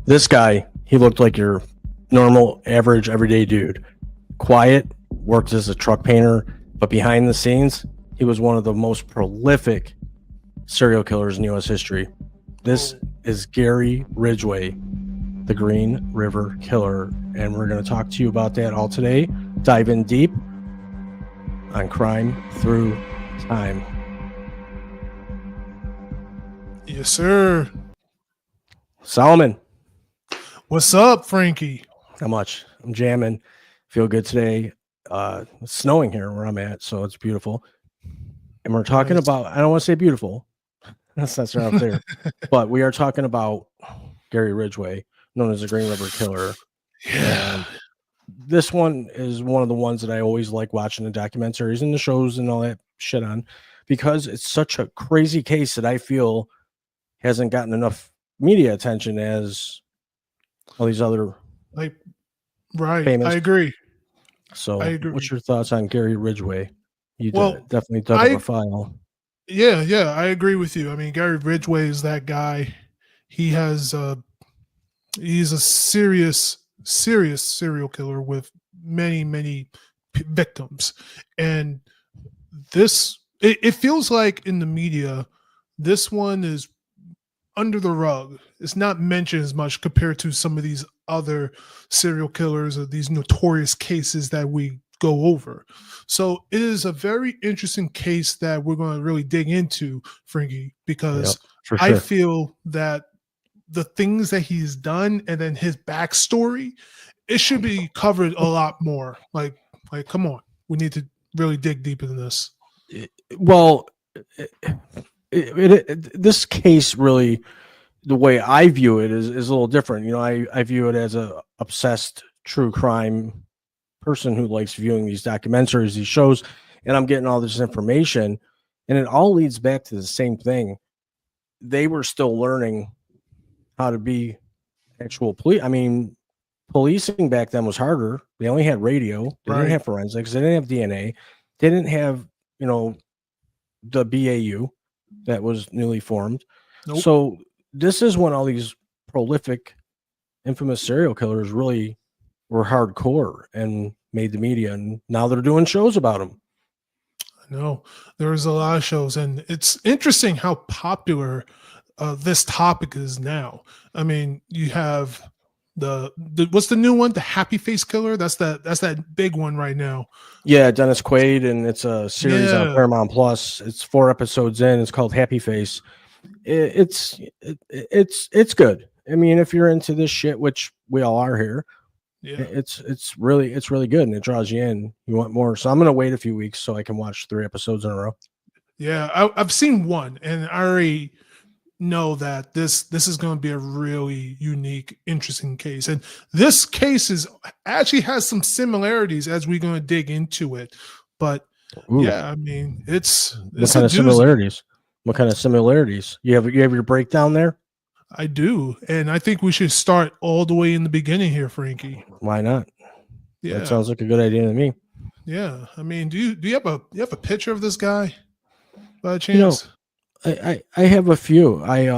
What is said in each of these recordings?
This guy, he looked like your normal, average, everyday dude. Quiet, worked as a truck painter, but behind the scenes, he was one of the most prolific serial killers in U.S. history. This is Gary Ridgway, the Green River Killer, and we're going to talk to you about that all today. Dive in deep on Crime Through Time. Yes, sir. Solomon. What's up, Frankie? Not much. I'm jamming. Feel good today. It's snowing here where I'm at, so it's beautiful. And we're talking about, I don't want to say beautiful. That's right up there. But we are talking about Gary Ridgway, known as the Green River Killer. Yeah. And this one is one of the ones that I always like watching the documentaries and the shows and all that shit on, because it's such a crazy case that I feel hasn't gotten enough media attention as all these other famous. I agree. So what's your thoughts on Gary Ridgway? You definitely dug up a file. Yeah, I agree with you. I mean, Gary Ridgway is that guy. He's a serious serial killer with many victims. And it feels like in the media, this one is under the rug. It's not mentioned as much compared to some of these other serial killers or these notorious cases that we go over. So it is a very interesting case that we're going to really dig into, Frankie, because for sure. I feel that the things that he's done and then his backstory, it should be covered a lot more. Like, come on, we need to really dig deep into this. Well, this case really, the way I view it is a little different. You know, I view it as a obsessed true crime person who likes viewing these documentaries, these shows, and I'm getting all this information, and it all leads back to the same thing. They were still learning how to be actual police. I mean, policing back then was harder. They only had radio. They didn't have forensics. They didn't have DNA. They didn't have, the BAU that was newly formed. Nope. So this is when all these prolific, infamous serial killers really were hardcore and made the media, and now they're doing shows about them. I know there's a lot of shows, and it's interesting how popular this topic is now. I mean, you have the what's the new one? The Happy Face Killer. That's that big one right now. Yeah, Dennis Quaid, and it's a series on Paramount Plus. It's 4 episodes in. It's called Happy Face. It's good. I mean, if you're into this shit, which we all are here, it's really good, and it draws you in. You want more, so I'm gonna wait a few weeks so I can watch 3 episodes in a row. Yeah, I've seen one, and I already know that this is going to be a really unique, interesting case. And this case actually has some similarities as we're going to dig into it. But I mean, it's what kind of similarities? What kind of similarities? You have your breakdown there? I do, and I think we should start all the way in the beginning here, Frankie. Why not? Yeah, that sounds like a good idea to me. Yeah, I mean, do you have a picture of this guy by chance? I have a few. I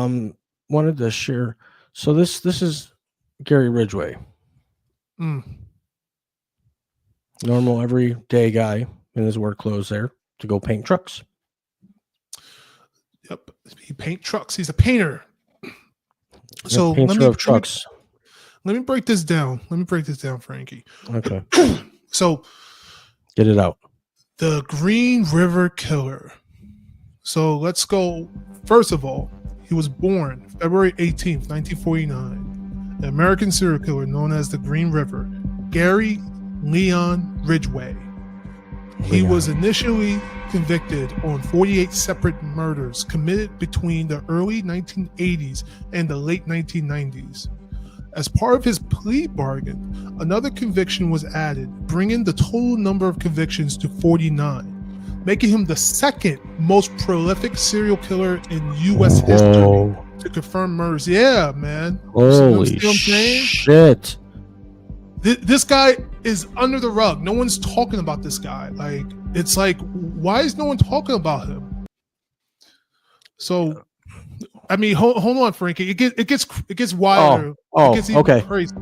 wanted to share. So this is Gary Ridgway. Normal everyday guy in his work clothes there to go paint trucks. Yep, he paint trucks. He's a painter. So trucks. Let me break this down. Frankie. Okay. So get it out. The Green River Killer. So let's go. First of all, he was born February 18th, 1949. An American serial killer known as the Green River, Gary Leon Ridgway. He was initially convicted on 48 separate murders committed between the early 1980s and the late 1990s. As part of his plea bargain, another conviction was added, bringing the total number of convictions to 49. Making him the second most prolific serial killer in U.S. history to confirm murders. Yeah, man. Holy shit. This guy is under the rug. No one's talking about this guy. Why is no one talking about him? So I mean, hold on, Frankie. It gets wilder. Oh, it gets even okay. crazy.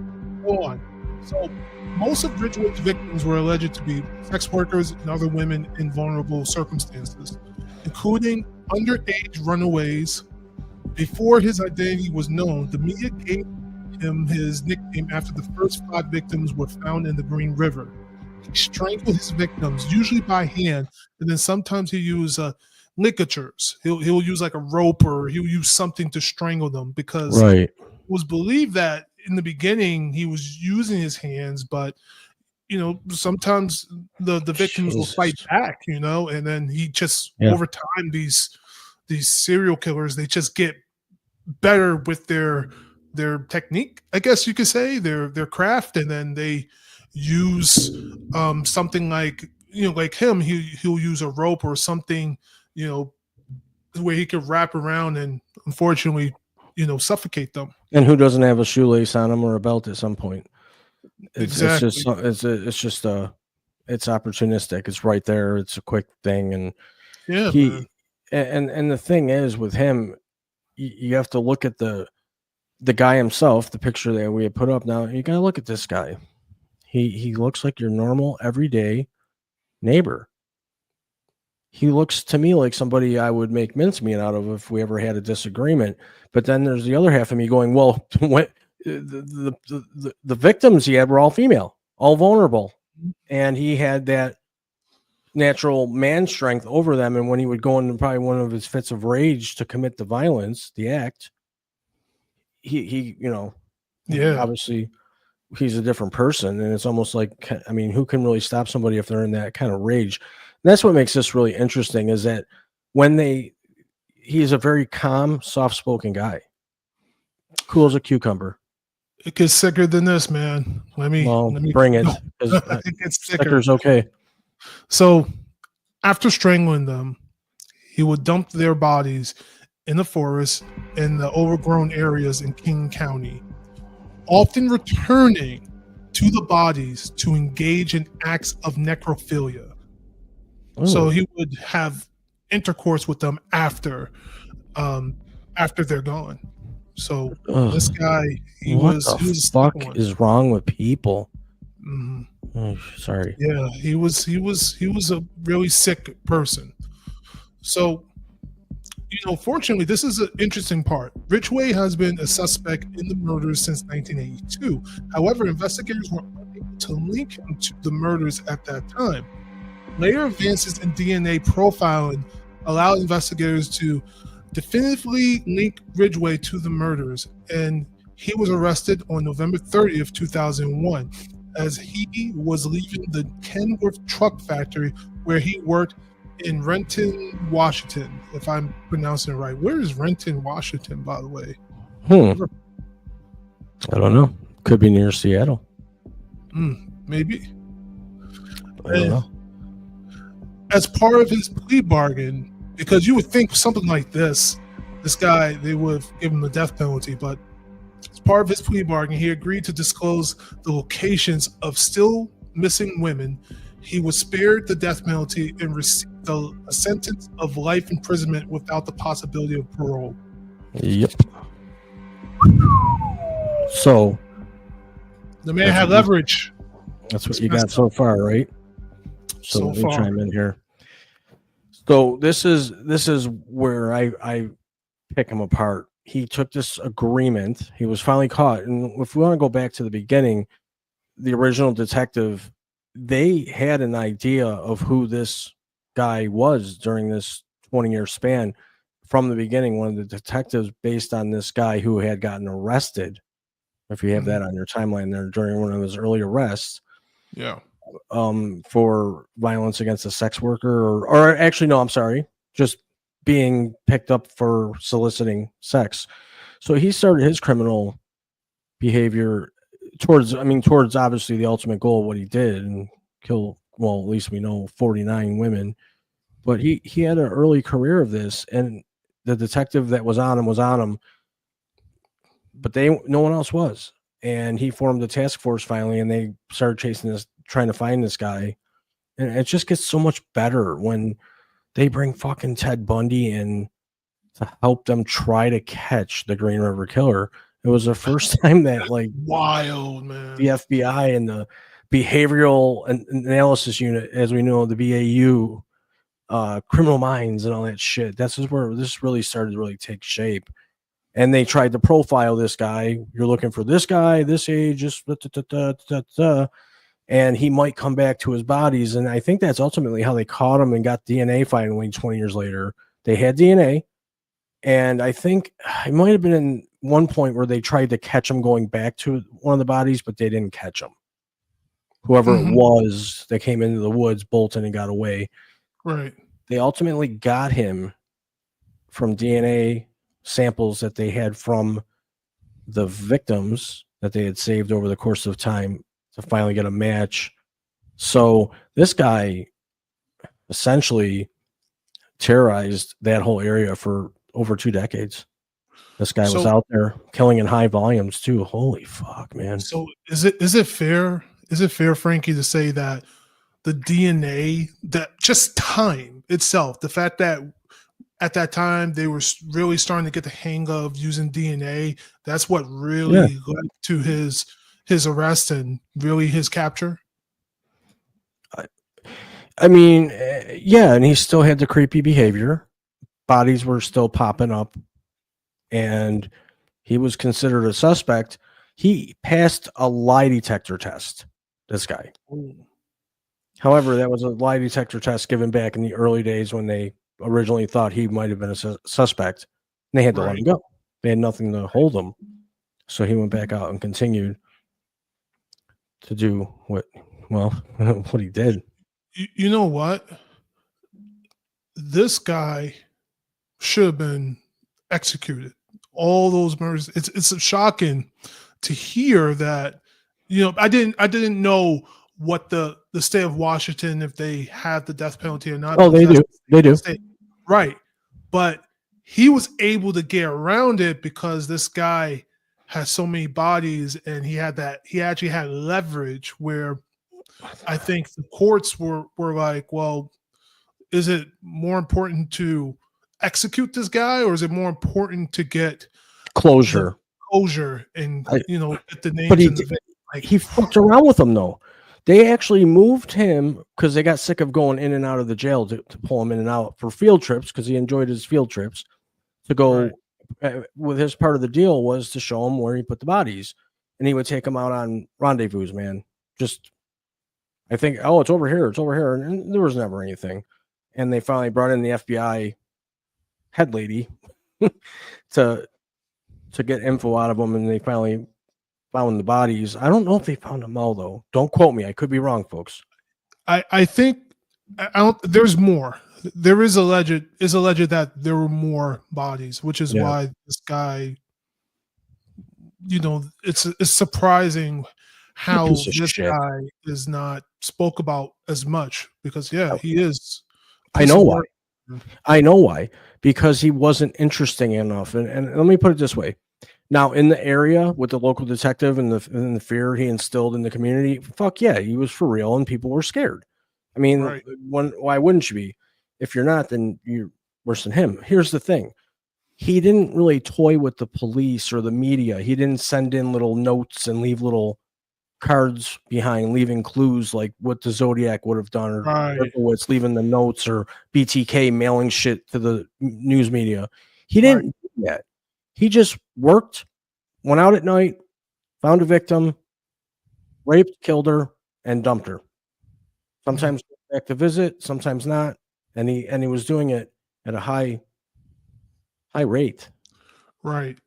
Hold on. So most of Ridgeway's victims were alleged to be sex workers and other women in vulnerable circumstances, including underage runaways. Before his identity was known, the media gave him his nickname after the first 5 victims were found in the Green River. He strangled his victims, usually by hand, and then sometimes he used ligatures. He'll use like a rope, or he'll use something to strangle them, because Right. it was believed that in the beginning he was using his hands, but sometimes the victims will fight back, and then he just over time these serial killers, they just get better with their technique, I guess you could say, their craft, and then they use something like like him, he'll use a rope or something, where he could wrap around and unfortunately suffocate them. And who doesn't have a shoelace on him or a belt at some point? Exactly. It's just it's opportunistic. It's right there. It's a quick thing, and and the thing is with him, you have to look at the guy himself, the picture that we had put up. Now you got to look at this guy. He looks like your normal everyday neighbor. He looks to me like somebody I would make mincemeat out of if we ever had a disagreement. But then there's the other half of me going, well, what, the victims he had were all female, all vulnerable, and he had that natural man strength over them. And when he would go into probably one of his fits of rage to commit the violence, the act, he obviously he's a different person. And it's almost like, I mean, who can really stop somebody if they're in that kind of rage? And that's what makes this really interesting, is that he's a very calm, soft-spoken guy. Cool as a cucumber. It gets sicker than this, man. Let me bring it. It gets sicker. Sicker's okay. So after strangling them, he would dump their bodies in the forest in the overgrown areas in King County, often returning to the bodies to engage in acts of necrophilia. Ooh. So he would have intercourse with them after they're gone. So this guy, what the fuck is wrong with people? Mm-hmm. Oh, sorry. Yeah, he was a really sick person. So, fortunately, this is an interesting part. Ridgeway has been a suspect in the murders since 1982. However, investigators were unable to link him to the murders at that time. Later advances in DNA profiling allowed investigators to definitively link Ridgeway to the murders, and he was arrested on November 30th, 2001, as he was leaving the Kenworth truck factory where he worked in Renton, Washington, if I'm pronouncing it right. Where is Renton, Washington, by the way? I don't know. Could be near Seattle. Maybe. I don't know. As part of his plea bargain, because you would think something like this guy, they would give him the death penalty, but as part of his plea bargain, he agreed to disclose the locations of still missing women. He was spared the death penalty and received a sentence of life imprisonment without the possibility of parole. Yep. So the man had leverage. That's what you got so far, right? So let me chime in here. So this is where I pick him apart. He took this agreement. He was finally caught. And if we want to go back to the beginning, the original detective, they had an idea of who this guy was during this 20-year span. From the beginning, one of the detectives, based on this guy who had gotten arrested, if you have that on your timeline there, during one of his early arrests. Yeah. For violence against a sex worker, or actually, no, I'm sorry, just being picked up for soliciting sex. So he started his criminal behavior towards obviously the ultimate goal of what he did, and kill, well, at least we know 49 women. But he had an early career of this, and the detective that was on him, but no one else was. And he formed a task force finally, and they started trying to find this guy. And it just gets so much better when they bring fucking Ted Bundy in to help them try to catch the Green River Killer. It was the first time that like Wild, man. the FBI and the Behavioral Analysis Unit, as we know, the BAU, Criminal Minds and all that shit. That's where this really started to really take shape. And they tried to profile this guy. You're looking for this guy, this age, and he might come back to his bodies. And I think that's ultimately how they caught him and got DNA finally 20 years later. They had DNA. And I think it might have been in one point where they tried to catch him going back to one of the bodies, but they didn't catch him. Whoever it was that came into the woods, bolted and got away. Right. They ultimately got him from DNA samples that they had from the victims that they had saved over the course of time to finally get a match. So this guy essentially terrorized that whole area for over 2 decades. This guy was out there killing in high volumes too. Holy fuck, man. So is it fair? Is it fair, Frankie, to say that the DNA, that just time itself, the fact that at that time they were really starting to get the hang of using DNA, that's what really led to his arrest and really his capture? I mean, yeah, and he still had the creepy behavior. Bodies were still popping up, and he was considered a suspect. He passed a lie detector test, this guy. However, that was a lie detector test given back in the early days when they originally thought he might have been a suspect. And they had to let him go. They had nothing to hold him. So he went back out and continued to do what he did. You know what? This guy should have been executed. All those murders. It's shocking to hear that. You know, I didn't know what the state of Washington, if they have the death penalty or not. Oh, they do. They do. Right. But he was able to get around it because this guy has so many bodies, and he actually had leverage where I think the courts were like, well, is it more important to execute this guy, or is it more important to get closure and get the names? But he fucked around with them though. They actually moved him because they got sick of going in and out of the jail to pull him in and out for field trips, because he enjoyed his field trips to go. With his part of the deal was to show him where he put the bodies, and he would take them out on rendezvous, man. Just, I think, oh, it's over here, and there was never anything. And they finally brought in the FBI head lady to get info out of them, and they finally found the bodies. I don't know if they found them all though. Don't quote me. I could be wrong, folks. I think there's more. There is alleged that there were more bodies, which is why this guy, it's surprising how this guy is not spoke about as much, because he is. I know why. Because he wasn't interesting enough. And let me put it this way. Now, in the area with the local detective and the fear he instilled in the community, fuck yeah, he was for real, and people were scared. I mean, why wouldn't you be? If you're not, then you're worse than him. Here's the thing. He didn't really toy with the police or the media. He didn't send in little notes and leave little cards behind, leaving clues like what the Zodiac would have done, or Berkowitz leaving the notes, or BTK mailing shit to the news media. He didn't do that. He just worked, went out at night, found a victim, raped, killed her, and dumped her. Sometimes back to visit, sometimes not. And he was doing it at a high rate. Right.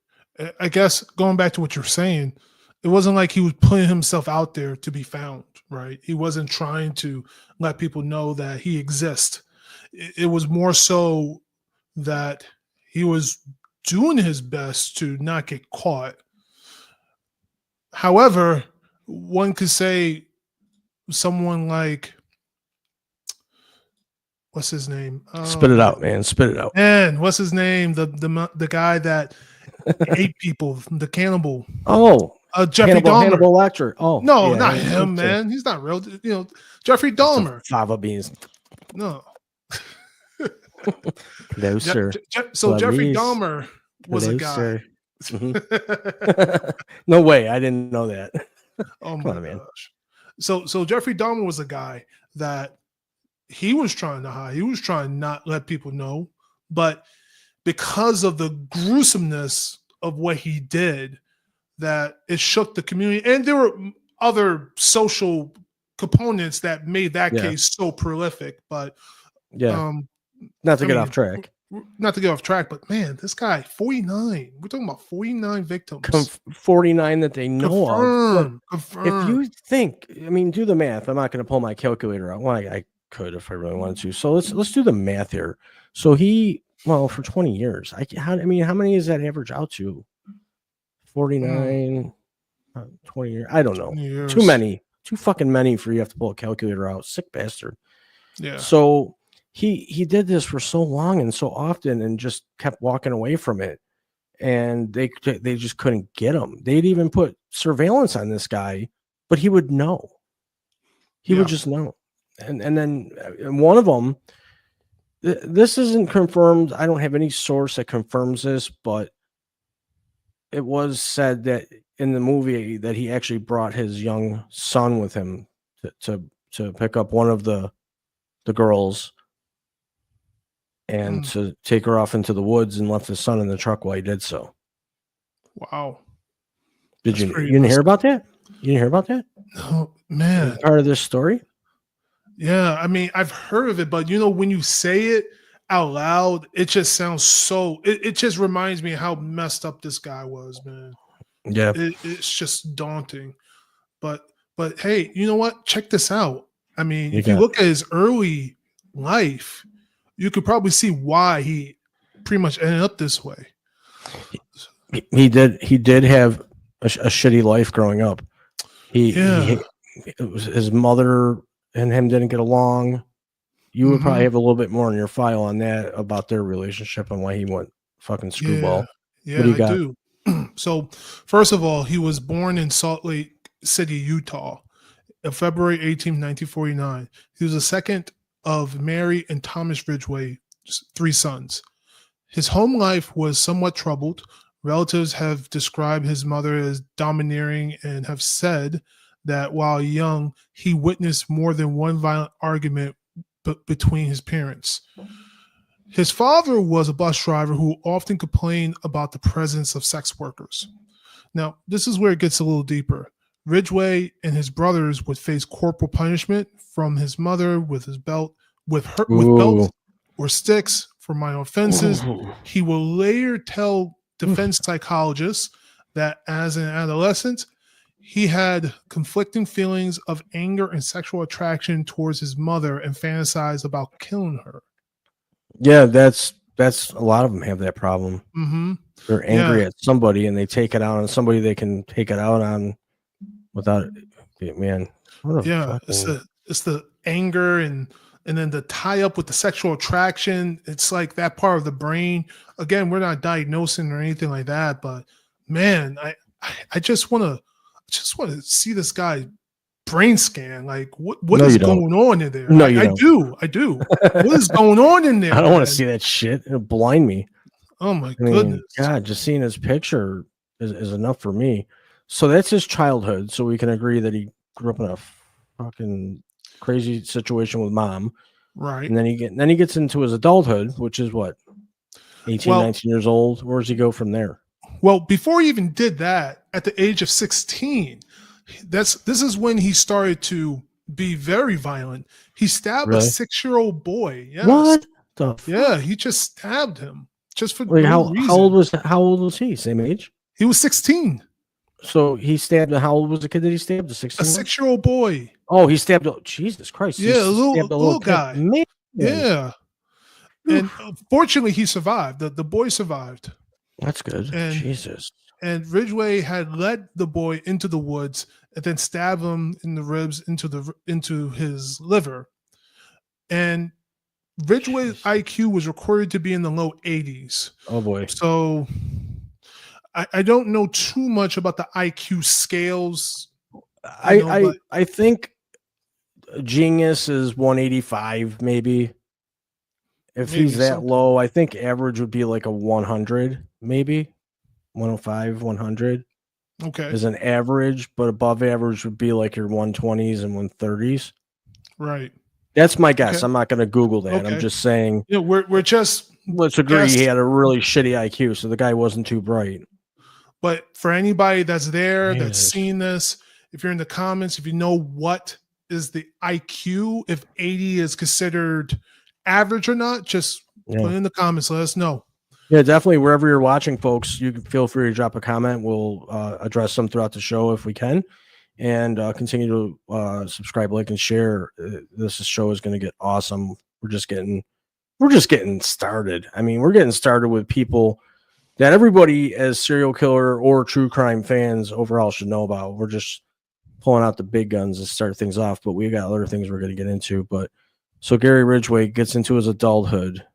I guess going back to what you're saying, it wasn't like he was putting himself out there to be found, right? He wasn't trying to let people know that he exists. It was more so that he was doing his best to not get caught. However, one could say someone like, what's his name? Spit it out, man. Spit it out. Man, what's his name? The guy that ate people, the cannibal. Oh, Jeffrey Dahmer. Hannibal Lecter. Oh, no, not him, man. He's not real. Jeffrey Dahmer. Fava beans. No. Hello, sir. So Jeffrey Clarice. Dahmer was Hello, a guy. sir. No way, I didn't know that. Oh Come my on, man. gosh. So Jeffrey Dahmer was a guy that he was trying to hide. He was trying not let people know, but because of the gruesomeness of what he did, that it shook the community. And there were other social components that made that Yeah. case so prolific. But Yeah. Not to I get mean, off track. not to get off track, but man, this guy, 49. We're talking about 49 victims. 49 that they know of. Confirmed. If you think, I mean, do the math. I'm not going to pull my calculator out. Well, I could if I really wanted to. So let's do the math here. So for 20 years, how many does that average out to? 49, 20 years. I don't know. Years. Too many. Too fucking many for you have to pull a calculator out. Sick bastard. Yeah. So he did this for so long and so often and just kept walking away from it. And they just couldn't get him. They'd even put surveillance on this guy, but he would know. He would just know. And then one of them, this isn't confirmed. I don't have any source that confirms this, but it was said that in the movie that he actually brought his young son with him to pick up one of the girls and to take her off into the woods and left his son in the truck while he did so. Wow. You didn't hear about that? You didn't hear about that? No, man. Part of this story? Yeah, I mean, I've heard of it, but when you say it out loud, it just sounds so. It just reminds me how messed up this guy was, man. Yeah, it's just daunting. But hey, you know what? Check this out. I mean, if you look at his early life, you could probably see why he pretty much ended up this way. He did have a shitty life growing up. It was his mother and him didn't get along. You would probably have a little bit more in your file on that about their relationship and why he went fucking screwball. Yeah, I do. So, first of all, he was born in Salt Lake City, Utah, on February 18, 1949. He was the second of Mary and Thomas Ridgeway, 3 sons. His home life was somewhat troubled. Relatives have described his mother as domineering and have said that while young, he witnessed more than one violent argument between his parents. His father was a bus driver who often complained about the presence of sex workers. Now, this is where it gets a little deeper. Ridgeway and his brothers would face corporal punishment from his mother with belts or sticks for minor offenses. He will later tell defense psychologists that as an adolescent, he had conflicting feelings of anger and sexual attraction towards his mother and fantasized about killing her. Yeah, that's a lot of them have that problem. Mm-hmm. They're angry at somebody and they take it out on somebody they can take it out on without it. Man, it's the anger and then the tie up with the sexual attraction. It's like that part of the brain. Again, we're not diagnosing or anything like that, but man, I just want to see this guy brain scan. Like what is going on in there? No, I do. What is going on in there? I don't want to see that shit. It'll blind me. Oh my goodness. God, just seeing his picture is enough for me. So that's his childhood. So we can agree that he grew up in a fucking crazy situation with mom. Right. And then he gets into his adulthood, which is what? 19 years old. Where does he go from there? Well, before he even did that, at the age of 16, this is when he started to be very violent. He stabbed a 6-year-old boy. Yes. What the fuck? Yeah, he just stabbed him just for no reason. How old was he? Same age? He was 16. So he stabbed. How old was the kid that he stabbed? The 16. A 6-year-old boy. Oh, he stabbed. Jesus Christ! Yeah, a little guy. Man. Yeah. And fortunately, he survived. The boy survived. That's good. Jesus. And Ridgeway had led the boy into the woods and then stabbed him in the ribs into his liver. And Ridgeway's IQ was recorded to be in the low 80s. Oh boy. So I don't know too much about the IQ scales. I think genius is 185 maybe. if maybe he's that something. low, I think average would be like a 100, maybe 105, 100 Okay, is an average, but above average would be like your 120s and 130s. right. That's my guess. Okay, I'm not going to Google that. I'm okay. just saying, You know, we're just let's agree he guess, had a really shitty IQ, so the guy wasn't too bright. but for anybody that's there that's Jesus. seen this, if you're in the comments, if you know what is the IQ, if 80 is considered average or not, just put it Yeah. in the comments. Let us know. Yeah, definitely. Wherever you're watching, folks, you can feel free to drop a comment. We'll address them throughout the show if we can, and continue to subscribe, like, and share. This show is going to get awesome. We're just getting started. I mean, we're getting started with people that everybody, as serial killer or true crime fans overall, should know about. We're just pulling out the big guns to start things off, but we got other things we're going to get into. But so Gary Ridgway gets into his adulthood.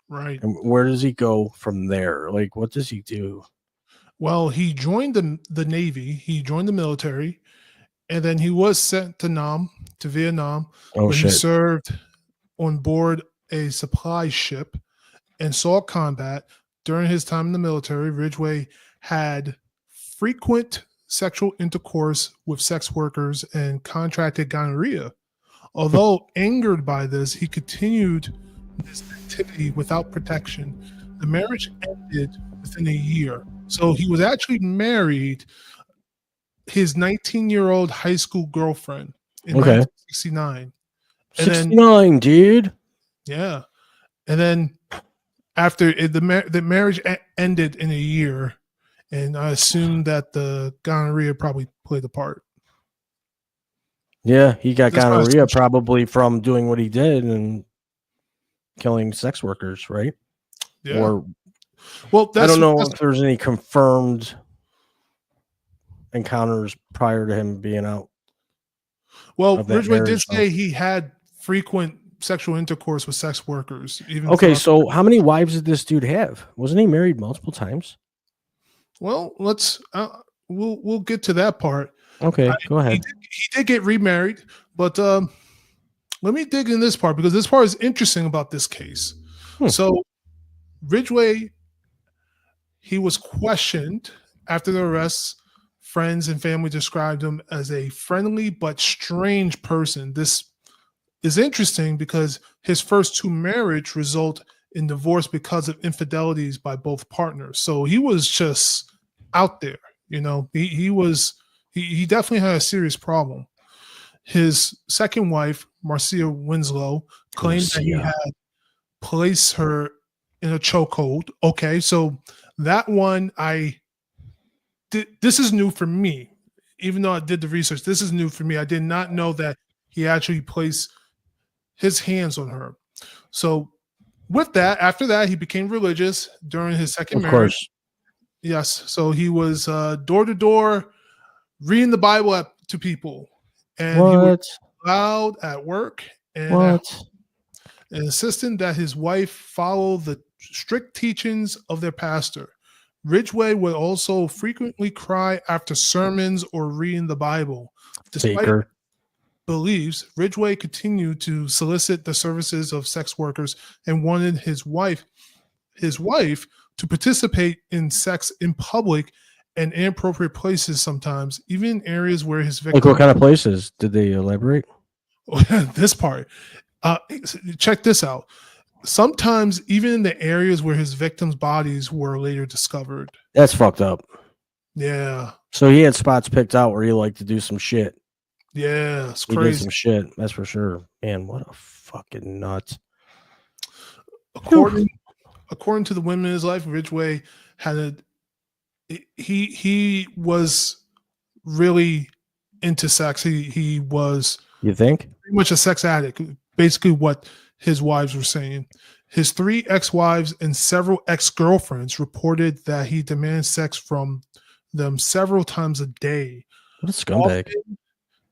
Right. And where does he go from there? Like, what does he do? Well, he joined the Navy, he joined the military, and then he was sent to Vietnam, Oh, where he shit. served on board a supply ship and saw combat. During his time in the military, Ridgway had frequent sexual intercourse with sex workers and contracted gonorrhea. Although angered by this, he continued this activity without protection. The marriage ended within a year. So he was actually married his 19-year-old high school girlfriend in Okay. 1969. And then 69, dude. yeah. And then after the marriage ended in a year, and I assume that the gonorrhea probably played a part. Yeah, he got That's my gonorrhea assumption. probably from doing what he did and killing sex workers, right? Yeah. Or Well, I that's don't know if there's any confirmed encounters prior to him being out. well, of that Ridgway did marriage, though. say he had frequent sexual intercourse with sex workers. Even Okay, throughout- so how many wives did this dude have? Wasn't he married multiple times? well, let's we'll get to that part. Okay, go He ahead. did get remarried, but let me dig in this part because this part is interesting about this case. So Ridgway, he was questioned after the arrest. Friends and family described him as a friendly but strange person. This is interesting because his first two marriages result in divorce because of infidelities by both partners. So he was just out there, you know. He definitely had a serious problem. His second wife, Marcia Winslow, claimed that he had placed her in a chokehold. Okay, so that one this is new for me. Even though I did the research, this is new for me. I did not know that he actually placed his hands on her. So with that, after that, he became religious during his second Of marriage. course. Yes. So he was door to door reading the Bible to people. And he was loud at work and insisting that his wife follow the strict teachings of their pastor. Ridgway would also frequently cry after sermons or reading the Bible. Despite beliefs, Ridgway continued to solicit the services of sex workers and wanted his wife to participate in sex in public and inappropriate places sometimes, even in areas where his victim... Like what kind of places? Did they elaborate? This part. Check this out. Sometimes even in the areas where his victims' bodies were later discovered. That's fucked up. Yeah. So he had spots picked out where he liked to do some shit. Yeah, it's He crazy. did some shit, that's for sure. Man, what a fucking nut. According to the women in his life, Ridgway had he was really into sex. He was, you think, pretty much a sex addict. Basically what his wives were saying. His 3 ex-wives and several ex-girlfriends reported that he demanded sex from them several times a day. What a scumbag. Often,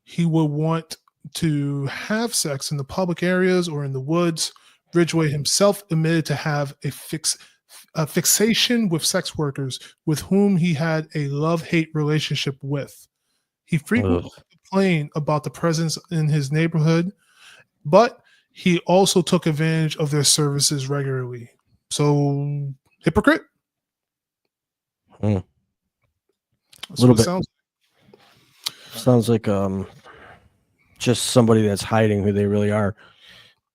he would want to have sex in the public areas or in the woods. Ridgway himself admitted to have a fixation with sex workers with whom he had a love-hate relationship with. He frequently complained about the presence in his neighborhood, but he also took advantage of their services regularly. So, hypocrite? A That's little what it bit. sounds Sounds like just somebody that's hiding who they really are.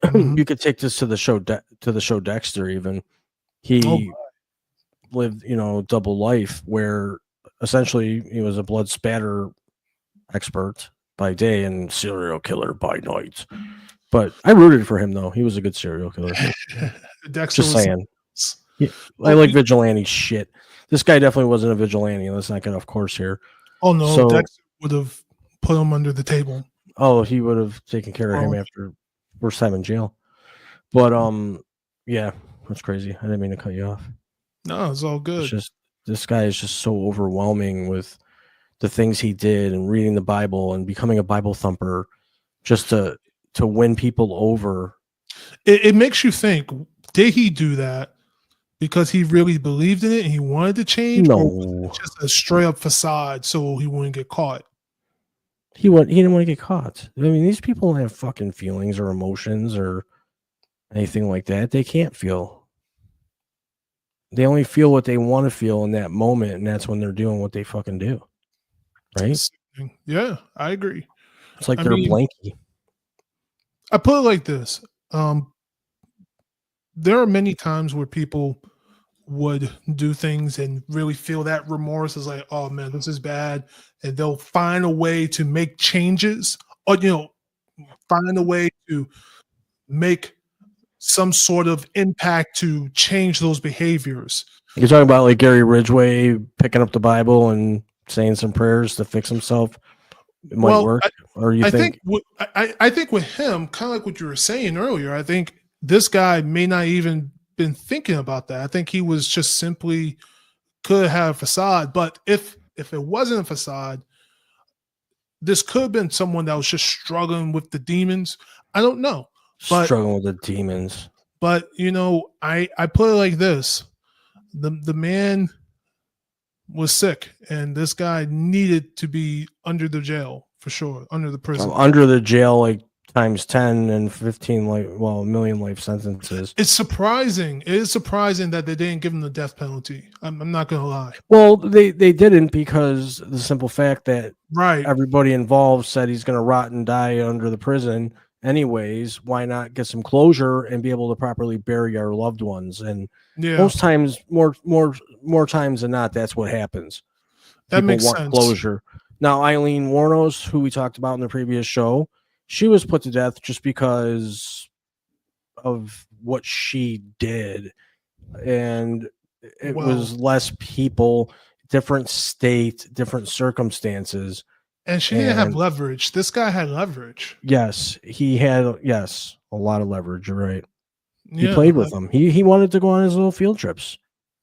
Mhm. You could take this to the show Dexter. Even Oh, he lived, double life where essentially he was a blood spatter expert by day and serial killer by night. But I rooted for him though. He was a good serial killer. Dexter Just was. saying. Yeah, I Oh, like vigilante shit. This guy definitely wasn't a vigilante. Let's not get off course here. oh no, So, Dexter would have put him under the table. he would have taken care of him Well, after first time in jail. But yeah, that's crazy. I didn't mean to cut you off. no, it's all It's good. just this guy is just so overwhelming with the things he did and reading the Bible and becoming a Bible thumper just to win people over. It makes you think: did he do that because he really believed in it and he wanted to change, or was No, it just a straight up facade so he wouldn't get caught? he didn't want to get caught. I mean, these people don't have fucking feelings or emotions or anything like that. They can't feel. They only feel what they want to feel in that moment, and that's when they're doing what they fucking do. Right? Yeah, I agree. It's like I they're a mean, blankie. I put it like this: there are many times where people would do things and really feel that remorse is like, oh man, this is bad, and they'll find a way to make changes, or find a way to make some sort of impact to change those behaviors. You're talking about like Gary Ridgway picking up the Bible and saying some prayers to fix himself. It might Well, work, or you I think? I think with him, kind of like what you were saying earlier, I think this guy may not even been thinking about that. I think he was just simply could have a facade. But if it wasn't a facade, this could have been someone that was just struggling with the demons. I don't know. But Struggling with the demons. but I put it like this. The man was sick, and this guy needed to be under the jail for sure, under the prison. Under the jail, like times 10 and 15, a million life sentences. It's surprising. It is surprising that they didn't give him the death penalty. I'm not gonna lie. Well, they didn't, because the simple fact that Right. everybody involved said he's going to rot and die under the prison anyways. Why not get some closure and be able to properly bury our loved ones? And Yeah. most times, more times than not, that's what happens. That People makes want sense. closure. Now, Eileen Warnos, who we talked about in the previous show, she was put to death just because of what she did. And it was less people, different state, different circumstances. And she didn't have leverage. This guy had leverage. Yes, he had a lot of leverage. You're right. He Yeah, played with them. He wanted to go on his little field trips.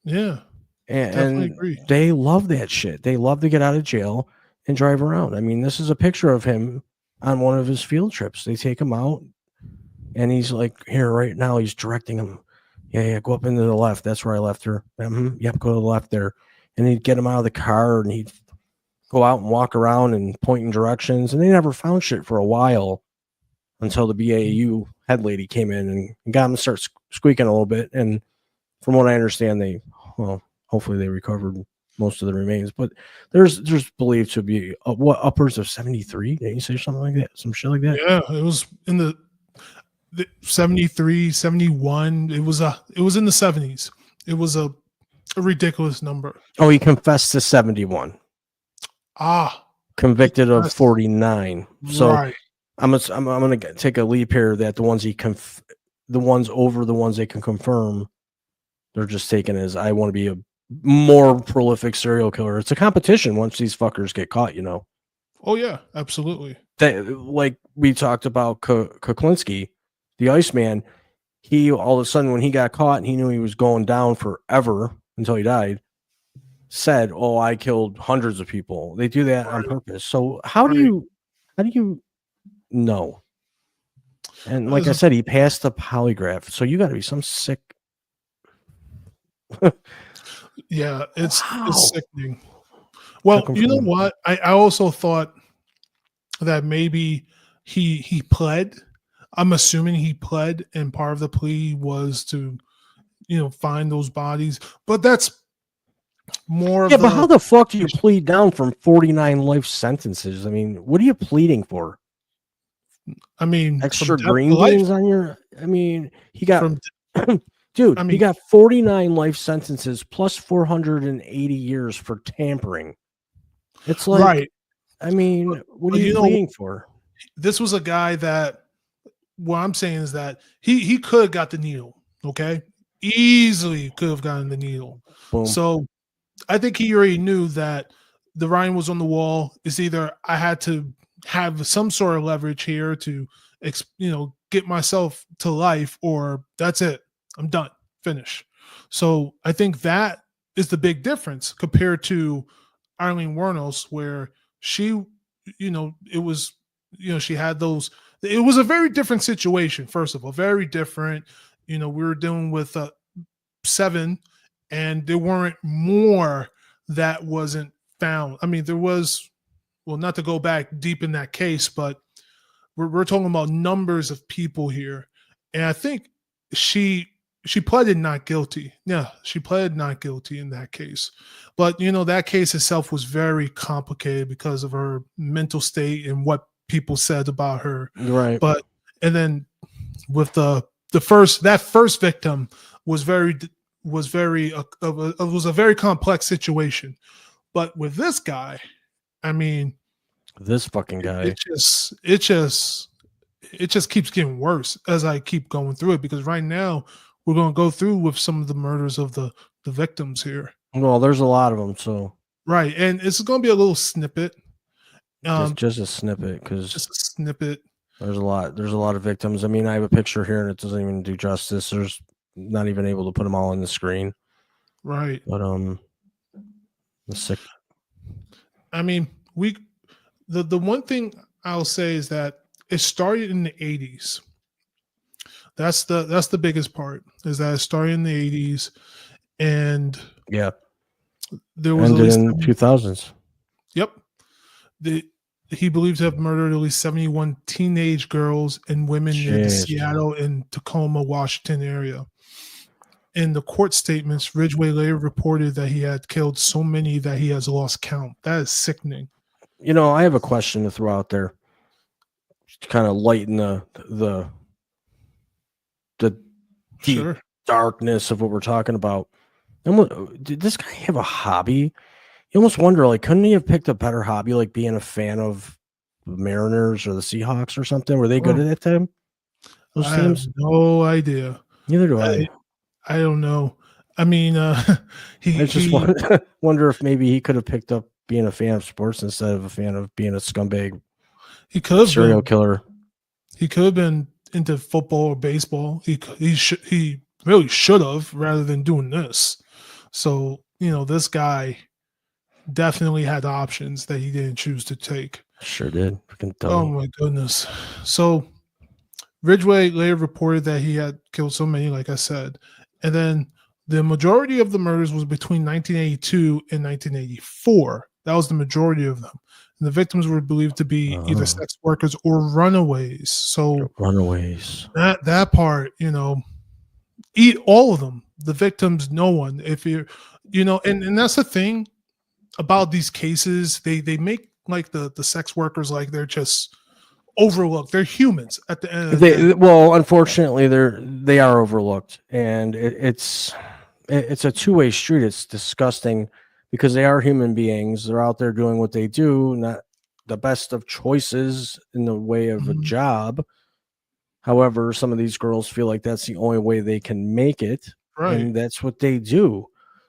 Yeah. And agree. they love that shit. They love to get out of jail and drive around. I mean, this is a picture of him on one of his field trips. They take him out, and he's like, here right now, he's directing him. Yeah, go up into the left. That's where I left her. Yep, go to the left there. And he'd get him out of the car, and he'd go out and walk around and point in directions. And they never found shit for a while until the BAU head lady came in and got him to start squeaking a little bit. And from what I understand, hopefully they recovered most of the remains, but there's believed to be upwards of 73. Did you say something like that? Some shit like that? Yeah, it was in the 73, 71. It was in the 70s. It was a ridiculous number. Oh, he confessed to 71. Convicted of 49. So right. I'm gonna take a leap here that the ones the ones over the ones they can confirm, they're just taken as, I want to be a more prolific serial killer. It's a competition once these fuckers get caught, Oh yeah, absolutely. That, like we talked about Kuklinski, the Iceman, he all of a sudden, when he got caught and he knew he was going down forever until he died, said, "Oh, I killed hundreds of people." They do that on purpose. So how do you know? And like I said, he passed the polygraph. So you got to be some sick. Yeah, it's sickening. Well, you know what? I also thought that maybe he pled. I'm assuming he pled, and part of the plea was to, find those bodies. But that's more Yeah, of but how the. the fuck do you plead down from 49 life sentences? I mean, what are you pleading for? I mean, from Extra death to green life. beans on your? I mean, he got From dude, I he mean, got 49 life sentences plus 480 years for tampering. It's like, right. I mean, what are But you pleading for? this was a guy that. What I'm saying is that he could have got the needle. Okay, easily could have gotten the needle. Boom. So I think he already knew that the writing was on the wall. It's either I had to have some sort of leverage here to, get myself to life, or that's it. I'm done. Finish. So I think that is the big difference compared to Eileen Wuornos, where she, it was, she had those. It was a very different situation. First of all, very different. We were dealing with 7, and there weren't more that wasn't found. I mean, there was, well, not to go back deep in that case, but we're talking about numbers of people here. And I think she pleaded not guilty. Yeah, she pleaded not guilty in that case. But that case itself was very complicated because of her mental state and what people said about her. Right. But and then with that first victim was was a very complex situation. But with this guy, I mean, This fucking guy. it just keeps getting worse as I keep going through it, because right now we're going to go through with some of the murders of the victims here. Well, there's a lot of them, so Right, and it's going to be a little snippet. just a snippet, because Just a snippet. there's a lot. There's a lot of victims. I mean, I have a picture here, and it doesn't even do justice. There's not even able to put them all on the screen. Right. But the sick. I mean, the one thing I'll say is that it started in the 80s. That's the biggest part, is that it started in the 80s, and Yeah, there was at ended least in 2000s. Yep. He believed to have murdered at least 71 teenage girls and women near the Jeez. Seattle and Tacoma, Washington area. In the court statements, Ridgeway later reported that he had killed so many that he has lost count. That is sickening. I have a question to throw out there to kind of lighten the deep Sure. darkness of what we're talking about. Did this guy have a hobby? You almost wonder, like, couldn't he have picked a better hobby, like being a fan of the Mariners or the Seahawks or something? Were they good at that time? Those I teams? have no idea. Neither do I. I don't know. I mean, I just wonder if maybe he could have picked up being a fan of sports instead of a fan of being a scumbag he could have serial killer. He could have been into football or baseball. He really should have, rather than doing this. So this guy definitely had options that he didn't choose to take. Sure did. Oh my goodness. So Ridgeway later reported that he had killed so many, like I said, and then the majority of the murders was between 1982 and 1984. That was the majority of them. And the victims were believed to be either sex workers or runaways. So runaways. That part, eat all of them. The victims, no one. If you're, and that's the thing about these cases. They make like the sex workers like they're just overlooked. They're humans at the end of the day. Well, unfortunately, they are overlooked, and it's a two-way street. It's disgusting because they are human beings. They're out there doing what they do, not the best of choices in the way of a job. However, some of these girls feel like that's the only way they can make it, and that's what they do.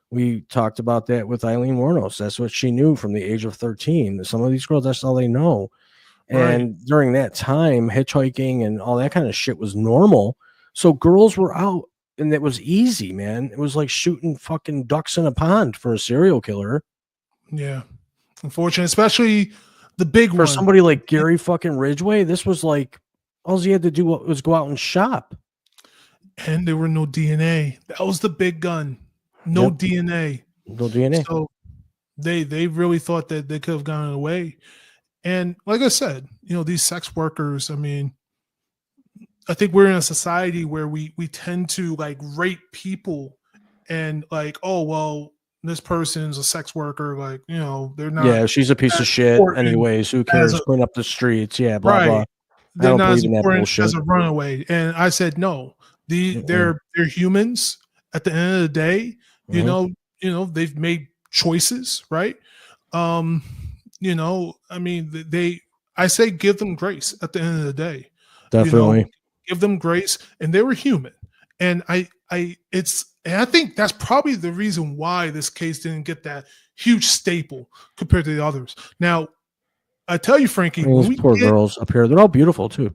We talked about that with Eileen Wuornos. That's what she knew from the age of 13. Some of these girls, that's all they know. And during that time, hitchhiking and all that kind of shit was normal. So girls were out, and it was easy, man. It was like shooting fucking ducks in a pond for a serial killer. Yeah. Unfortunately, especially the big one. For somebody like Gary fucking Ridgeway, this was like, all he had to do was go out and shop. And there were no DNA. That was the big gun. No DNA. No DNA. So they really thought that they could have gotten away. And like I said, these sex workers, I mean, I think we're in a society where we tend to like rate people and like, oh well, this person's a sex worker, like, you know, they're not Yeah, she's a piece as of shit. important Anyways, who as cares? a Clean up the streets. Yeah, blah blah. right. I They're don't not as believe in that important as bullshit. a runaway. And I said no. Mm-mm. They're humans at the end of the day. You Mhm. know, they've made choices, right? Um, I mean, I say give them grace at the end of the day. You know, Definitely. give them grace, and they were human. And I think that's probably the reason why this case didn't get that huge staple compared to the others. Now, I tell you, Frankie, I mean, when these we poor get girls up here, they're all beautiful too.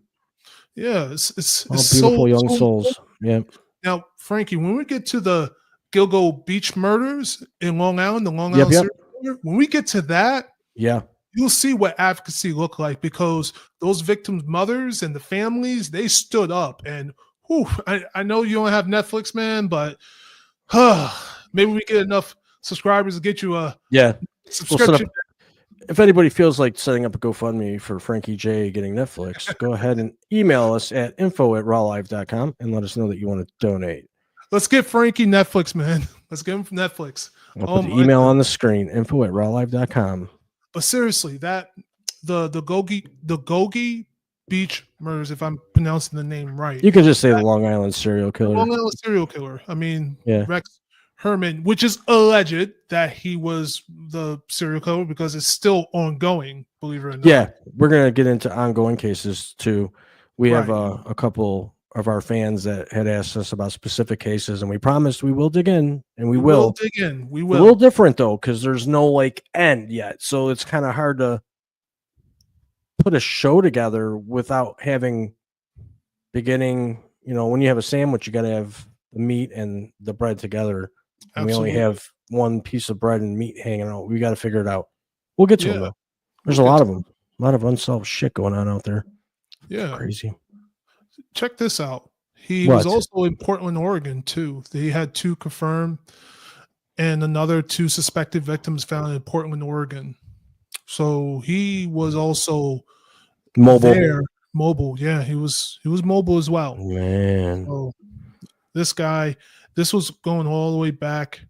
yeah, it's All so beautiful young so important. souls. Yeah. Now, Frankie, when we get to the Gilgo Beach murders in Long Island, the Long Yep. Island Yep. serial killer, when we get to that, Yeah. you'll see what advocacy looked like because those victims' mothers and the families, they stood up. And whew, I know you don't have Netflix, man, but maybe we get enough subscribers to get you a Yeah. We'll set up. subscription. If anybody feels like setting up a GoFundMe for Frankie J getting Netflix, go ahead and email us at info@rawlive.com and let us know that you want to donate. Let's get Frankie Netflix, man. Let's get him from Netflix. I'll Oh put the my email God. on the screen, info@rawlive.com. But seriously, that the Gogi Beach murders, if I'm pronouncing the name right. You could just say the Long Island serial killer. Long Island serial killer. I mean, Yeah. Rex Herman, which is alleged that he was the serial killer because it's still ongoing, believe it or not. Yeah, we're gonna get into ongoing cases too. We have Right. a couple of our fans that had asked us about specific cases, and we promised we will dig in, and we will. dig in. We A will. little different though, because there's no like end yet, so it's kind of hard to put a show together without having beginning. You know, when you have a sandwich, you got to have the meat and the bread together. And we only have one piece of bread and meat hanging out. We got to figure it out. We'll get to them though. There's a lot of them. A lot of unsolved shit going on out there. Yeah. Crazy. Check this out. He was also in Portland, Oregon, too. They had 2 confirmed and another 2 suspected victims found in Portland, Oregon. So he was also mobile. there. Mobile, yeah. He was mobile as well. Man. So this guy, this was going all the way back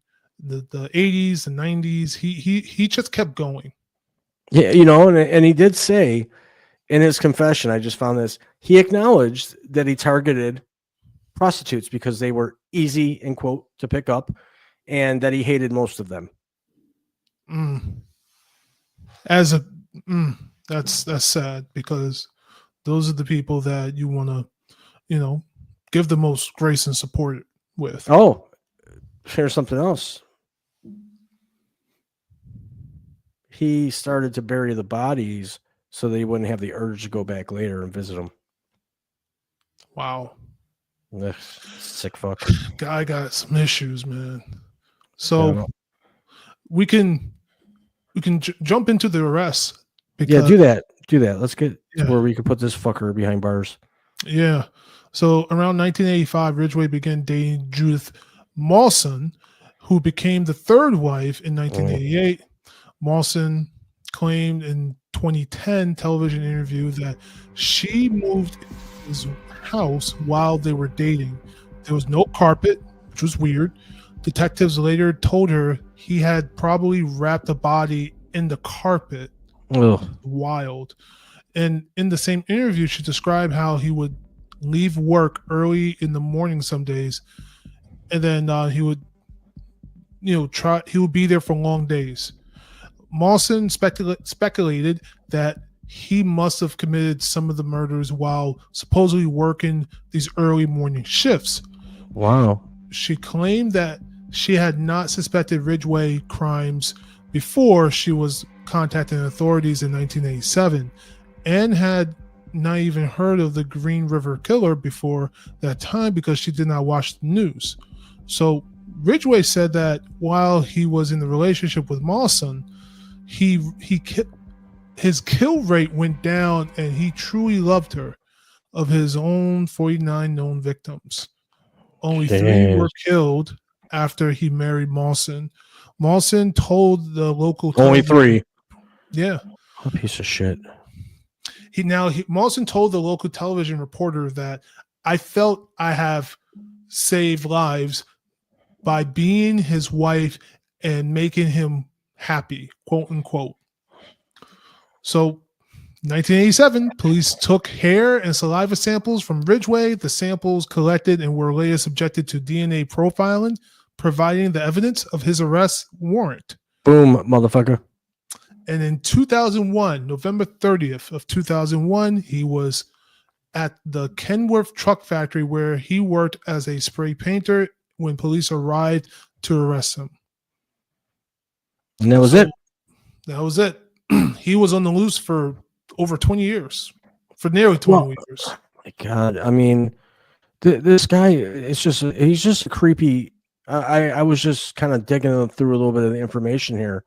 the 80s, the 90s. He just kept going. Yeah, you know, and he did say in his confession, I just found this, he acknowledged that he targeted prostitutes because they were easy, in quote, to pick up, and that he hated most of them. That's sad because those are the people that you want to, give the most grace and support with. Oh, here's something else. He started to bury the bodies so they wouldn't have the urge to go back later and visit them. Wow. Ugh, sick fuck. Guy got some issues, man. So we can jump into the arrest. Yeah, do that. Let's get to where we can put this fucker behind bars. Yeah. So around 1985, Ridgeway began dating Judith Mawson, who became the 3rd wife in 1988. Mawson claimed in 2010 television interview that she moved into his house while they were dating. There was no carpet, which was weird. Detectives later told her he had probably wrapped a body in the carpet. Ugh. Wild. And in the same interview, she described how he would leave work early in the morning some days, and then he would, he would be there for long days. Mawson speculated that he must have committed some of the murders while supposedly working these early morning shifts. Wow. She claimed that she had not suspected Ridgeway crimes before she was contacting authorities in 1987 and had not even heard of the Green River Killer before that time because she did not watch the news. So Ridgeway said that while he was in the relationship with Mawson, his kill rate went down and he truly loved her. Of his own 49 known victims, only 3 were killed after he married Mawson. Mawson told the local only 3. Yeah. A piece of shit. Mawson told the local television reporter that I felt I have saved lives by being his wife and making him happy, quote unquote. So 1987, police took hair and saliva samples from Ridgeway. The samples collected and were later subjected to DNA profiling, providing the evidence of his arrest warrant. Boom, motherfucker. And in 2001, November 30th of 2001, he was at the Kenworth truck factory where he worked as a spray painter when police arrived to arrest him. And that was it. That was it. He was on the loose for over 20 years, for nearly 20 years. Oh my God. I mean, this guy, he's just a creepy. I was just kind of digging through a little bit of the information here.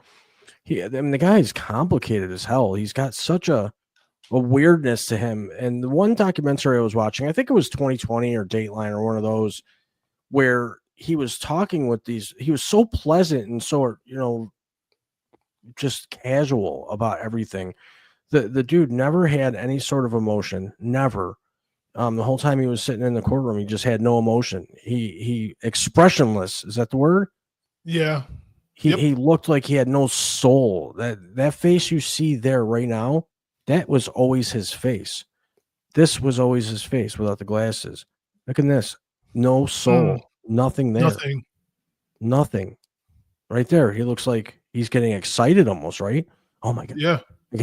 The guy is complicated as hell. He's got such a weirdness to him. And the one documentary I was watching, I think it was 2020 or Dateline or one of those, where he was talking with he was so pleasant and so, just casual about everything. The dude never had any sort of emotion, never. The whole time he was sitting in the courtroom, he just had no emotion. He expressionless. Is that the word? Yeah. He looked like he had no soul. That face you see there right now, that was always his face. This was always his face without the glasses. Look at this. No soul. Nothing there. Nothing. Right there. He looks like he's getting excited almost, right? Oh my God. Yeah. I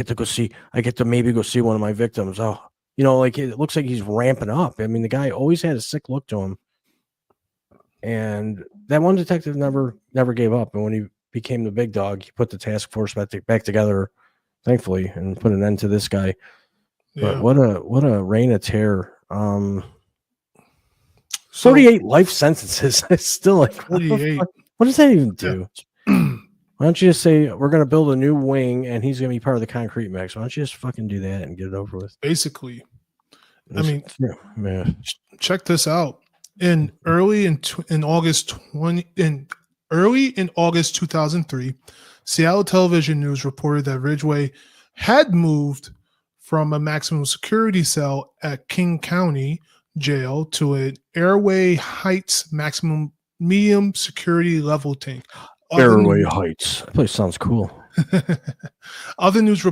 get to maybe go see one of my victims. Oh, like it looks like he's ramping up. I mean, the guy always had a sick look to him. And that one detective never gave up. And when he became the big dog, he put the task force back together, thankfully, and put an end to this guy. Yeah. But what a reign of terror. 48 life sentences. It's still like 48. What does that even do? Yeah. Why don't you just say we're going to build a new wing and he's going to be part of the concrete mix? Why don't you just fucking do that and get it over with? Basically, I mean, check this out. Early in August 2003, Seattle Television News reported that Ridgeway had moved from a maximum security cell at King County Jail to an Airway Heights medium security level tank. Airway Heights. That place sounds cool. Other news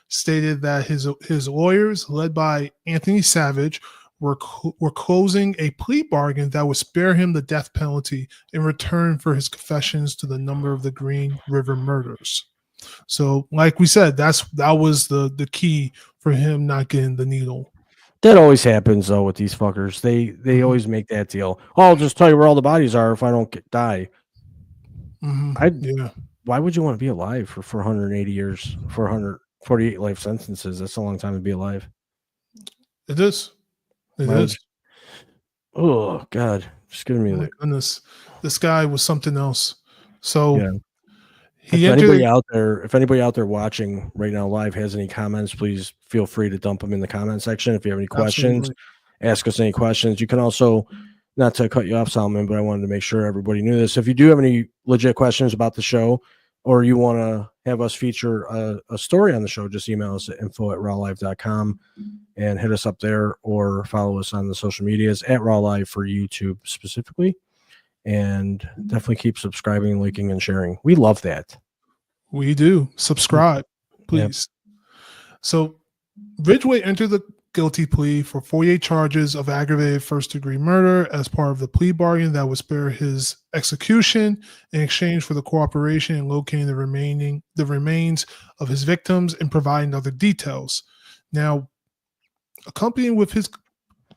stated that his lawyers, led by Anthony Savage, were closing a plea bargain that would spare him the death penalty in return for his confessions to the number of the Green River murders. So, like we said, that was the key for him not getting the needle. That always happens though with these fuckers. They always make that deal. Oh, I'll just tell you where all the bodies are if I don't die. Why would you want to be alive for 480 years, 448 life sentences? That's a long time to be alive. It is. It is. Oh God, just giving me my goodness. This guy was something else. So yeah. If anybody out there watching right now live has any comments, please feel free to dump them in the comment section. If you have any questions, ask us any questions. You can also, not to cut you off, Solomon, but I wanted to make sure everybody knew this. If you do have any legit questions about the show, or you want to have us feature a story on the show, just email us at info@rawlive.com and hit us up there, or follow us on the social medias at rawlive for YouTube specifically. And definitely keep subscribing, liking, and sharing. We love that. We do. Subscribe, please. Yep. So Ridgeway entered the guilty plea for 48 charges of aggravated first-degree murder as part of the plea bargain that would spare his execution in exchange for the cooperation in locating the remains of his victims and providing other details. Now, accompanying with his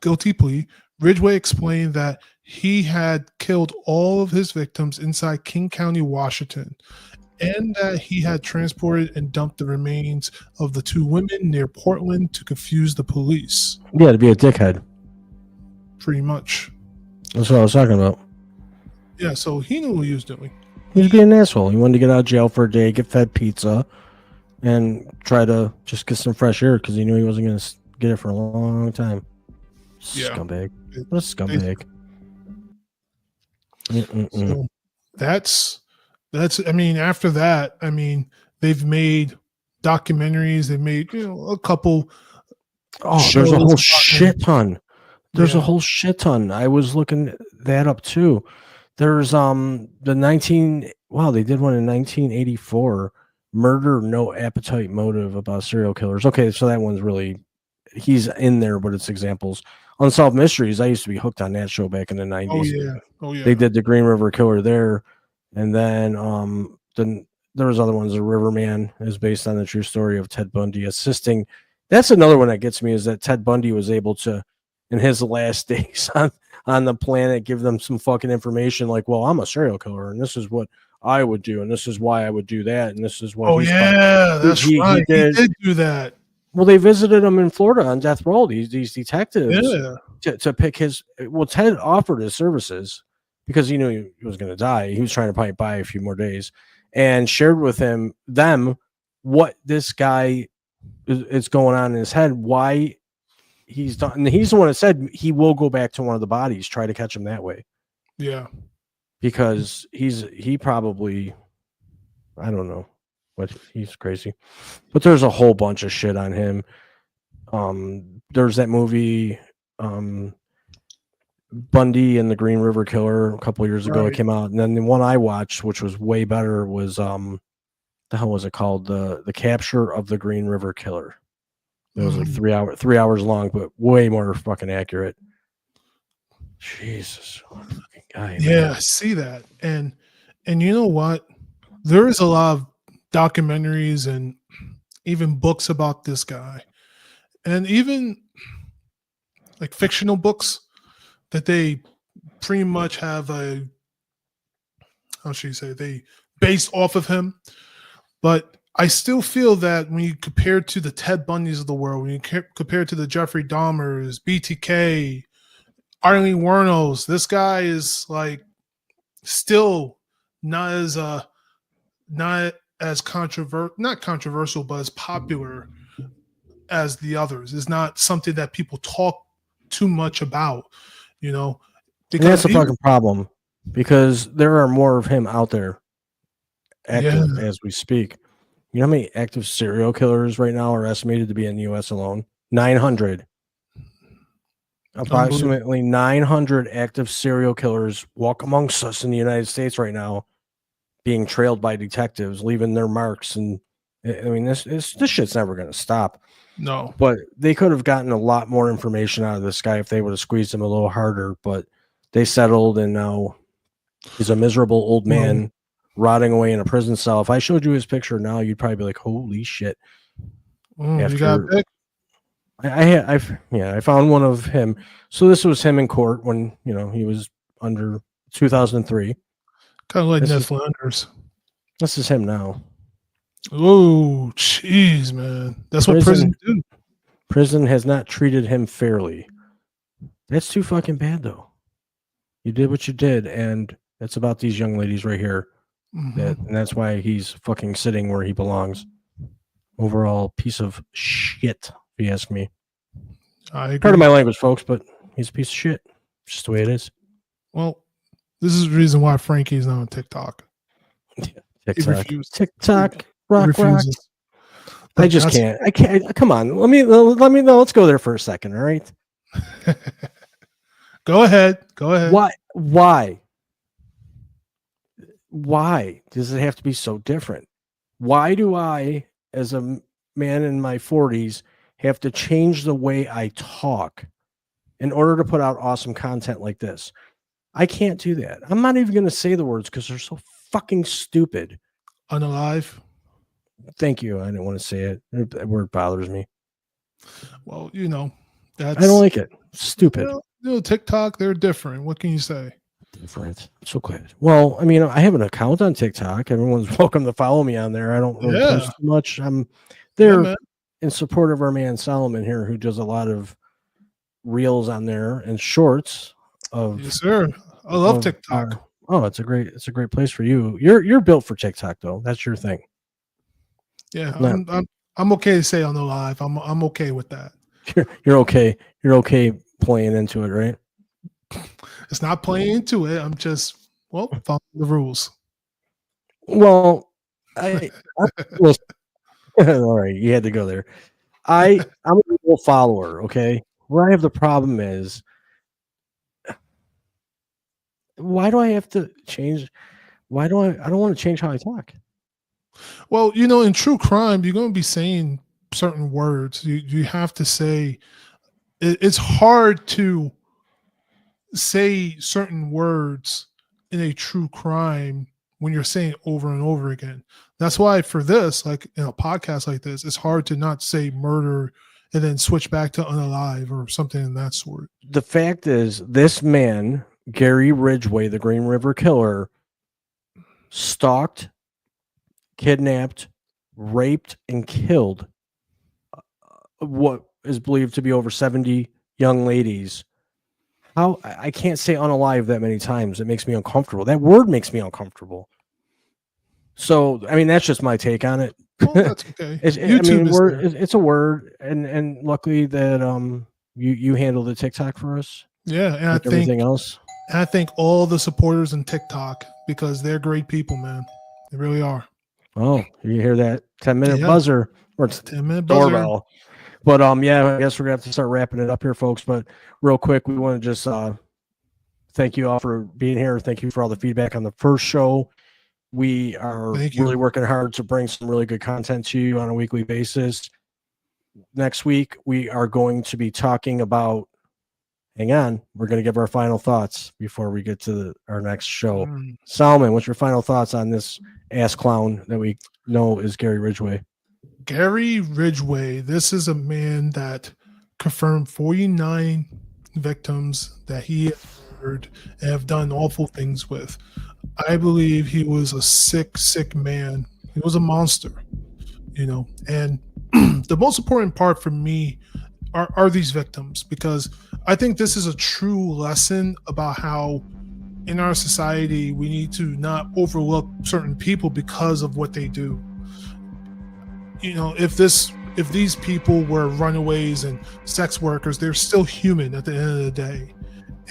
guilty plea, Ridgeway explained that he had killed all of his victims inside King County, Washington, and that he had transported and dumped the remains of the two women near Portland to confuse the police. Yeah, to be a dickhead. Pretty much. That's what I was talking about. Yeah, so he knew what he was doing. He was being an asshole. He wanted to get out of jail for a day, get fed pizza, and try to just get some fresh air because he knew he wasn't going to get it for a long time. Scumbag. What a scumbag. So that's I mean, after that, I mean, they've made documentaries, they've made a couple there's a whole shit ton. There's a Yeah. whole shit ton. I was looking that up too. There's the 19 wow, they did one in 1984. Murder, no appetite motive about serial killers. Okay, so that one's really he's in there, but it's examples. Unsolved Mysteries. I used to be hooked on that show back in the Oh 90s. yeah. Oh They yeah. did the Green River Killer there, and then there was other ones. The Riverman is based on the true story of Ted Bundy assisting. That's another one that gets me is that Ted Bundy was able to, in his last days on the planet, give them some fucking information like, well, I'm a serial killer, and this is what I would do, and this is why I would do that, and this is what Oh he's done. yeah. That's He right. He did. did do that. Well, they visited him in Florida on death row. These detectives Yeah. to pick his. Well, Ted offered his services because he knew he was going to die. He was trying to probably buy a few more days, and shared with them what this guy is going on in his head, why he's done. And he's the one that said he will go back to one of the bodies, try to catch him that way, Yeah. because he probably, I don't know, but he's crazy. But there's a whole bunch of shit on him. There's that movie, Bundy and the Green River Killer a couple years ago. It Right. came out, and then the one I watched, which was way better, was the hell was it called? The Capture of the Green River Killer. It was like 3 hours long, but way more fucking accurate. Jesus, what a fucking guy. Yeah, Man. I see that. And you know what? There is a lot of documentaries and even books about this guy. And even like fictional books that they pretty much have a, how should you say, they based off of him. But I still feel that when you compare to the Ted Bundys of the world, when you compare to the Jeffrey Dahmers, BTK, Arlene Wuornos, this guy is like still not as not controversial, but as popular as the others. It's not something that people talk too much about, you know. And that's the fucking problem, because there are more of him out there active as we speak. You know how many active serial killers right now are estimated to be in the U.S. alone? 900. Approximately 900 active serial killers walk amongst us in the United States right now, being trailed by detectives, leaving their marks. And I mean, this shit's never going to stop. No. But they could have gotten a lot more information out of this guy if they would have squeezed him a little harder. But they settled, and now he's a miserable old man rotting away in a prison cell. If I showed you his picture now, you'd probably be like, "Holy shit!" You got a pic? I found one of him. So this was him in court when he was under 2003. Kind of like Ned Flanders. This is him now. Oh, jeez, man. That's what prison do. Prison has not treated him fairly. That's too fucking bad, though. You did what you did, and it's about these young ladies right here. And that's why he's fucking sitting where he belongs. Overall, piece of shit, if you ask me. I agree. Pardon my language, folks, but he's a piece of shit. It's just the way it is. Well, this is the reason why Frankie's not on TikTok. TikTok, rock. I just can't. I can't. Come on. Let me know. Let's go there for a second. All right. Go ahead. Why does it have to be so different? Why do I, as a man in my 40s, have to change the way I talk in order to put out awesome content like this? I can't do that. I'm not even going to say the words because they're so fucking stupid. Unalive. Thank you. I didn't want to say it. That word bothers me. Well, that's. I don't like it. Stupid. TikTok, they're different. What can you say? Different. So glad. Well, I mean, I have an account on TikTok. Everyone's welcome to follow me on there. I don't really post too much. I'm there in support of our man Solomon here, who does a lot of reels on there and shorts of. Yes, sir. I love TikTok. It's a great place for you. You're built for TikTok though. That's your thing. Yeah, I'm okay to say on the live. I'm okay with that. You're okay. You're okay playing into it, right? It's not playing into it. I'm just following the rules. Well, all right, you had to go there. I'm a real follower, okay? Where I have the problem is Why do I have to change? Why do I don't want to change how I talk. Well, you know, in true crime, you're going to be saying certain words. You have to say it's hard to say certain words in a true crime when you're saying it over and over again. That's why for this, like in a podcast like this, it's hard to not say murder and then switch back to unalive or something in that sort. The fact is, this man, Gary Ridgway, the Green River Killer, stalked, kidnapped, raped, and killed what is believed to be over 70 young ladies. How I can't say unalive that many times. It makes me uncomfortable. That word makes me uncomfortable. So, I mean, that's just my take on it. Well, that's okay. It's a word, and luckily that you handle the TikTok for us. Yeah, and like everything else. And I thank all the supporters in TikTok because they're great people, man. They really are. Oh, you hear that 10-minute buzzer or 10-minute doorbell. But yeah, I guess we're gonna have to start wrapping it up here, folks. But real quick, we want to just thank you all for being here. Thank you for all the feedback on the first show. We are really working hard to bring some really good content to you on a weekly basis. Next week, we are going to be talking about. Hang on, we're going to give our final thoughts before we get to our next show. Salman, what's your final thoughts on this ass clown that we know is Gary Ridgway? Gary Ridgway, this is a man that confirmed 49 victims that he has murdered and have done awful things with. I believe he was a sick man. He was a monster, you know. And the most important part for me are these victims, because I think this is a true lesson about how in our society we need to not overlook certain people because of what they do. You know, if these people were runaways and sex workers, they're still human at the end of the day.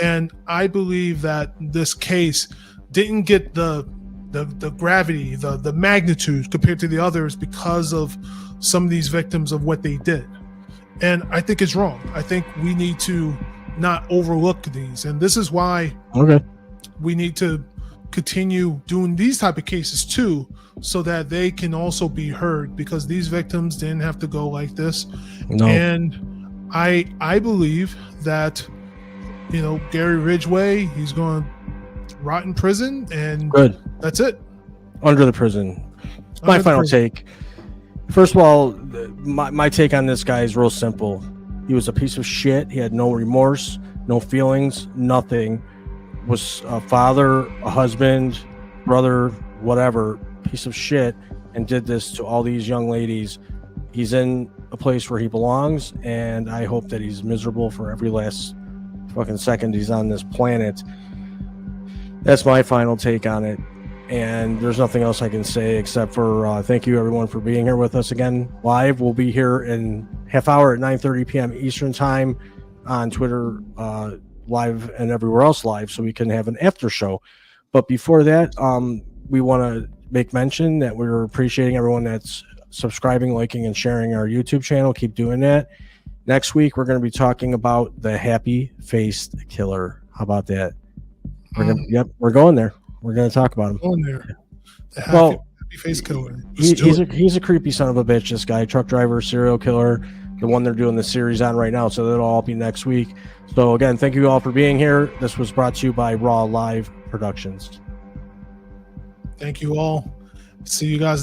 And I believe that this case didn't get the gravity, the magnitude compared to the others because of some of these victims of what they did. And I think it's wrong. I think we need to not overlook these. And this is why we need to continue doing these type of cases too, so that they can also be heard, because these victims didn't have to go like this. No. And I believe that, you know, Gary Ridgway, he's going to rot in prison, and that's it. Under the prison. My final take. First of all, my take on this guy is real simple. He was a piece of shit. He had no remorse, no feelings, nothing. Was a father, a husband, brother, whatever, piece of shit, and did this to all these young ladies. He's in a place where he belongs, and I hope that he's miserable for every last fucking second he's on this planet. That's my final take on it. And there's nothing else I can say except for thank you everyone for being here with us again live. We'll be here in half hour at 9:30 p.m. Eastern time on Twitter live and everywhere else live, so we can have an after show. But before that, we want to make mention that we're appreciating everyone that's subscribing, liking, and sharing our YouTube channel. Keep doing that. Next week, we're going to be talking about the happy-faced killer. How about that? We're going there. We're going to talk about him. Going there. The happy-faced killer. He's a creepy son of a bitch, this guy. Truck driver, serial killer, the one they're doing the series on right now. So that'll all be next week. So again, thank you all for being here. This was brought to you by Raww Live Productions. Thank you all. See you guys next